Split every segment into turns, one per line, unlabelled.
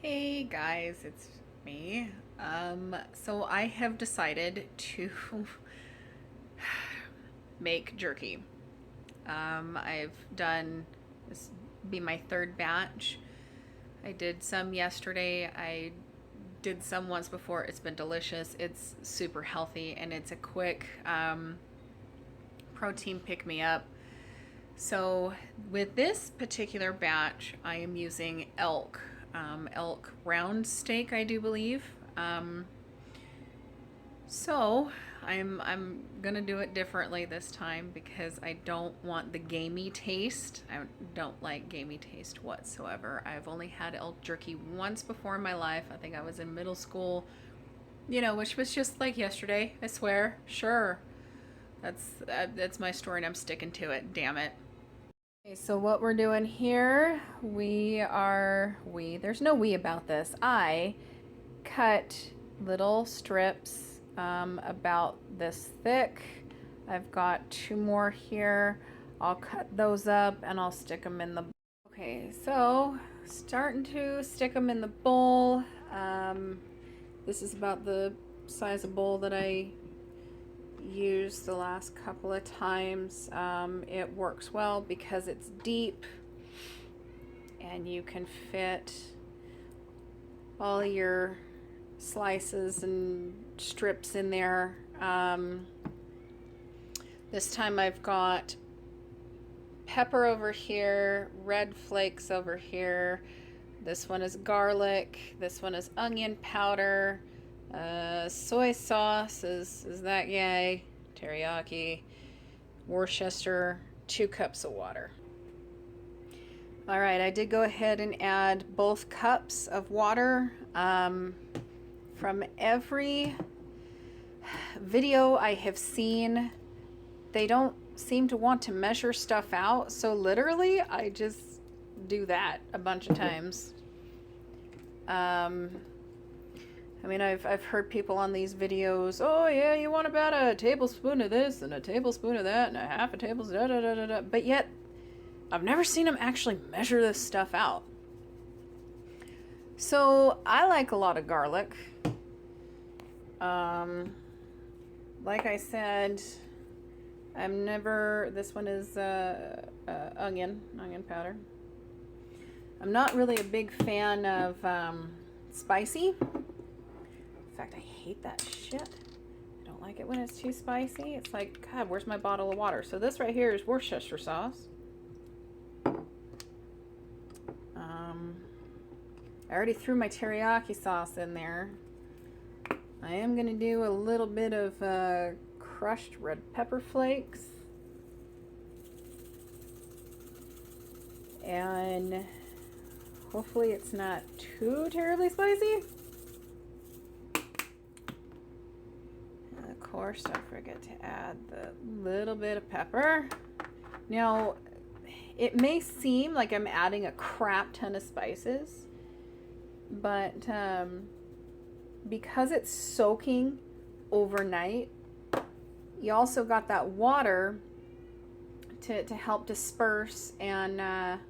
Hey guys, it's me. So I have decided to make jerky. I've done this be my third batch. I did some yesterday. I did some once before. It's been delicious. It's super healthy and it's a quick protein pick me up. So with this particular batch, I am using elk round steak, I do believe. Um, so I'm gonna do it differently this time because I don't want the gamey taste. I don't like gamey taste whatsoever. I've only had elk jerky once before in my life. I think I was in middle school, which was just like yesterday. I swear. Sure, that's my story, and I'm sticking to it. Damn it. Okay, so what we're doing here, there's no we about this. I cut little strips about this thick. I've got two more here. I'll cut those up and I'll stick them in the. Okay, so starting to stick them in the bowl. This is about the size of bowl that I used the last couple of times. It works well because it's deep and you can fit all your slices and strips in there. This time I've got pepper over here, red flakes over here. This one is garlic. This one is onion powder. Soy sauce is that yay? Teriyaki. Worcester. 2 cups of water. All right, I did go ahead and add both cups of water. From every video I have seen, they don't seem to want to measure stuff out. So literally, I just do that a bunch of times. I mean, I've heard people on these videos, oh yeah, you want about a tablespoon of this and a tablespoon of that and a half a tablespoon, da da da da da. But yet, I've never seen them actually measure this stuff out. So I like a lot of garlic. Like I said, this one is onion powder. I'm not really a big fan of spicy. In fact, I hate that shit. I don't like it when it's too spicy. It's like, God, where's my bottle of water? So this right here is Worcester sauce. I already threw my teriyaki sauce in there. I am going to do a little bit of crushed red pepper flakes. And hopefully it's not too terribly spicy. And of course, don't forget to add the little bit of pepper. Now, it may seem like I'm adding a crap ton of spices, but because it's soaking overnight, you also got that water to help disperse and kind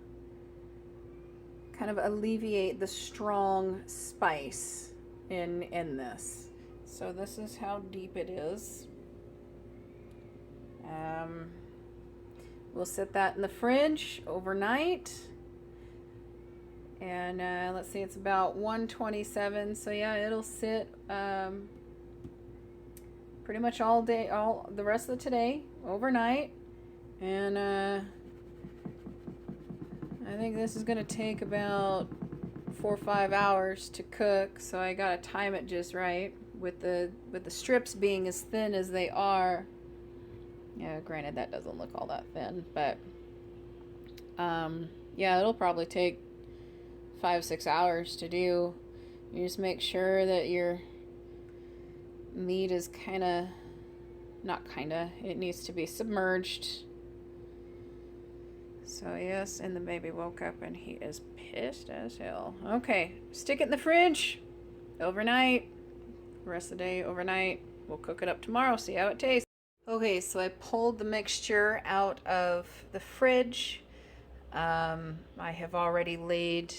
of alleviate the strong spice in this. So this is how deep it is. We'll set that in the fridge overnight. And let's see, it's about 127. So yeah, it'll sit pretty much all day, all the rest of today, overnight. And I think this is gonna take about 4 or 5 hours to cook. So I gotta time it just right with the strips being as thin as they are. Yeah, granted that doesn't look all that thin, but yeah, it'll probably take 5-6 hours to do. You just make sure that your meat is it needs to be submerged. So yes, and the baby woke up and he is pissed as hell. Okay, stick it in the fridge overnight. The rest of the day overnight. We'll cook it up tomorrow, see how it tastes. Okay, so I pulled the mixture out of the fridge. I have already laid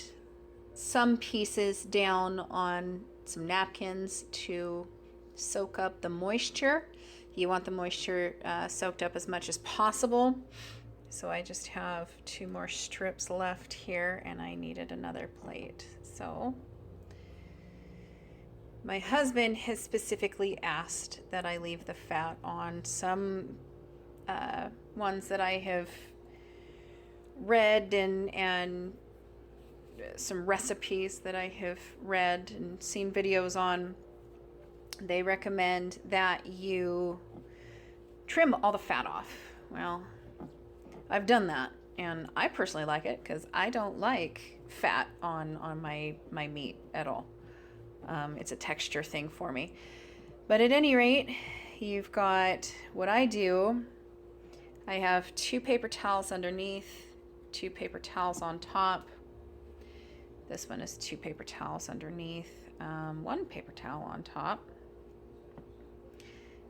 some pieces down on some napkins to soak up the moisture. You want the moisture soaked up as much as possible. So I just have 2 more strips left here, and I needed another plate. So my husband has specifically asked that I leave the fat on. Some ones that I have read and some recipes that I have read and seen videos on, they recommend that you trim all the fat off. Well, I've done that, and I personally like it because I don't like fat on my meat at all. It's a texture thing for me. But at any rate, you've got what I do. I have 2 paper towels underneath, 2 paper towels on top. This one is 2 paper towels underneath, 1 paper towel on top.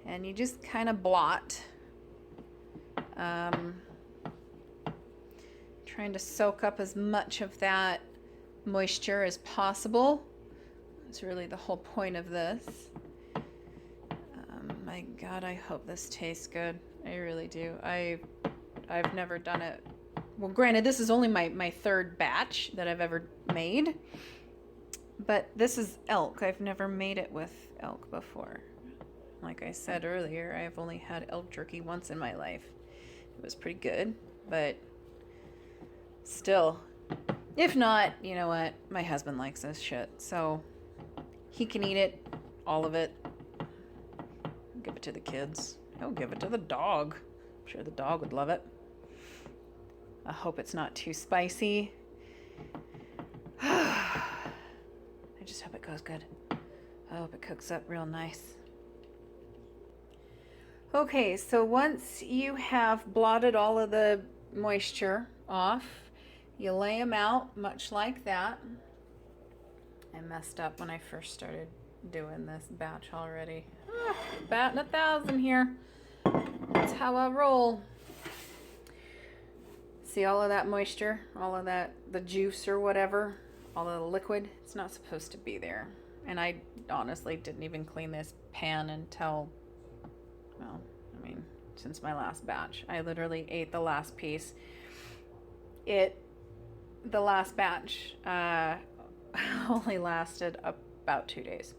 And you just kind of blot. Trying to soak up as much of that moisture as possible. That's really the whole point of this. My God, I hope this tastes good. I really do. I've never done it. Well, granted, this is only my 3rd batch that I've ever made, but this is elk. I've never made it with elk before. Like I said earlier, I've only had elk jerky once in my life. It was pretty good, but still, if not, you know what? My husband likes this shit, so he can eat it, all of it. Give it to the kids. He'll give it to the dog. I'm sure the dog would love it. I hope it's not too spicy. I just hope it goes good. I hope it cooks up real nice. Okay, so once you have blotted all of the moisture off, you lay them out much like that. I messed up when I first started doing this batch already. Batting 1,000 here. That's how I roll. See all of that moisture, all of that, the juice or whatever, all of the liquid, it's not supposed to be there. And I honestly didn't even clean this pan until, well, I mean, since my last batch. I literally ate the last piece. The last batch only lasted about 2 days.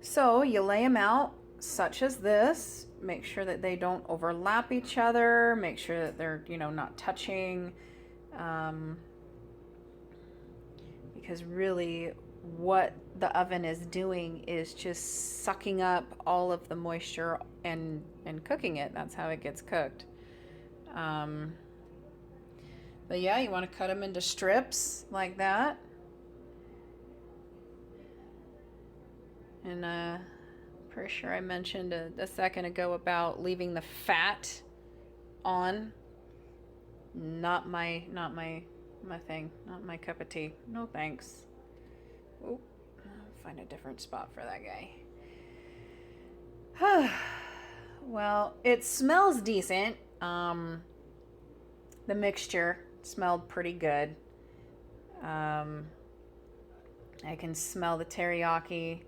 So you lay them out such as this. Make sure that they don't overlap each other. Make sure that they're, not touching. Because really what the oven is doing is just sucking up all of the moisture and cooking it. That's how it gets cooked. But yeah, you want to cut them into strips like that. And pretty sure I mentioned a second ago about leaving the fat on. Not my thing. Not my cup of tea. No thanks. Oh, I'll find a different spot for that guy. Well, it smells decent. The mixture smelled pretty good. I can smell the teriyaki.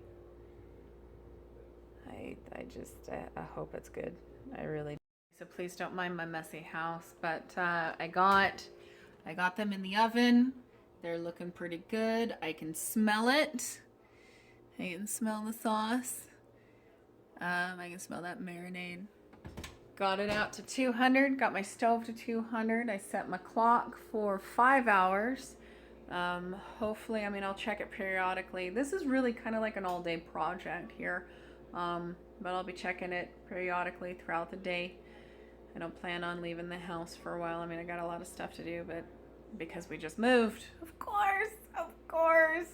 I hope it's good. I really do. So please don't mind my messy house, but I got them in the oven. They're looking pretty good. I can smell it. I can smell the sauce. I can smell that marinade. Got it out to 200. Got my stove to 200. I set my clock for 5 hours. Hopefully, I'll check it periodically. This is really kind of like an all-day project here. But I'll be checking it periodically throughout the day. I don't plan on leaving the house for a while. I got a lot of stuff to do, but because we just moved, of course,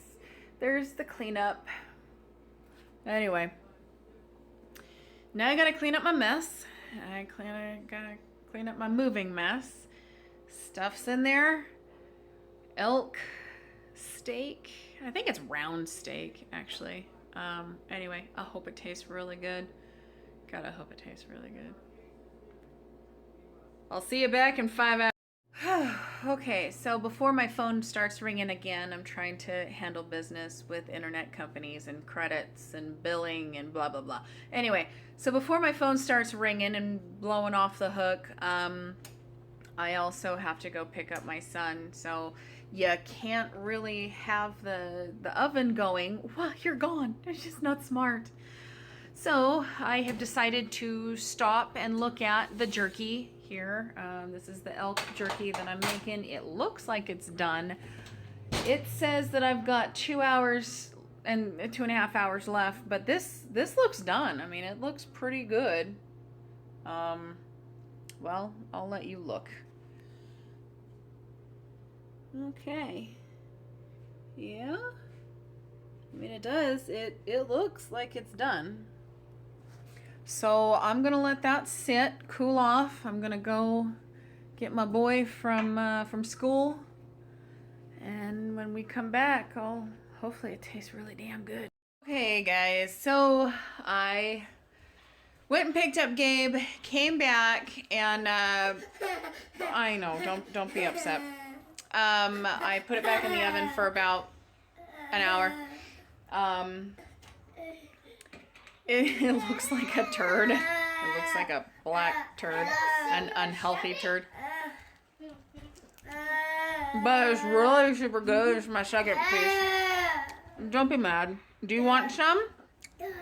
there's the cleanup. Anyway, now I gotta clean up my mess. I gotta clean up my moving mess. Stuff's in there. Elk steak. I think it's round steak, actually. Anyway, I hope it tastes really good. God, I hope it tastes really good. I'll see you back in 5 hours. Okay, so before my phone starts ringing again, I'm trying to handle business with internet companies and credits and billing and blah blah blah. Anyway, so before my phone starts ringing and blowing off the hook, I also have to go pick up my son. So you can't really have the oven going while you're gone. It's just not smart. So I have decided to stop and look at the jerky here. This is the elk jerky that I'm making. It looks like it's done. It says that I've got 2 hours and 2.5 hours left, but this looks done. I mean, it looks pretty good. Well, I'll let you look. Okay. Yeah. I mean, it does. It looks like it's done. So I'm gonna let that sit, cool off. I'm gonna go get my boy from school, and when we come back, hopefully it tastes really damn good. Okay, guys. So I went and picked up Gabe, came back, and I know, don't be upset. I put it back in the oven for about an hour. It looks like a turd. It looks like a black turd, an unhealthy turd. But it's really super good. It's my second piece. Don't be mad. Do you want some?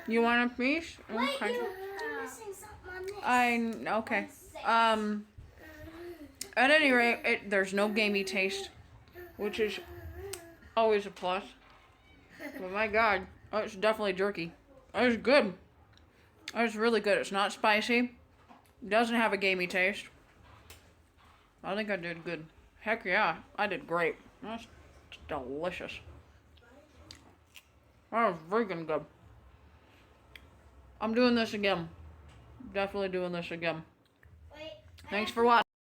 You want a piece? Okay. Okay. At any rate, there's no gamey taste, which is always a plus. But my God, it's definitely jerky. It's good. It's really good. It's not spicy. Doesn't have a gamey taste. I think I did good. Heck yeah, I did great. That's delicious. That was freaking good. I'm doing this again. Definitely doing this again. Thanks for watching.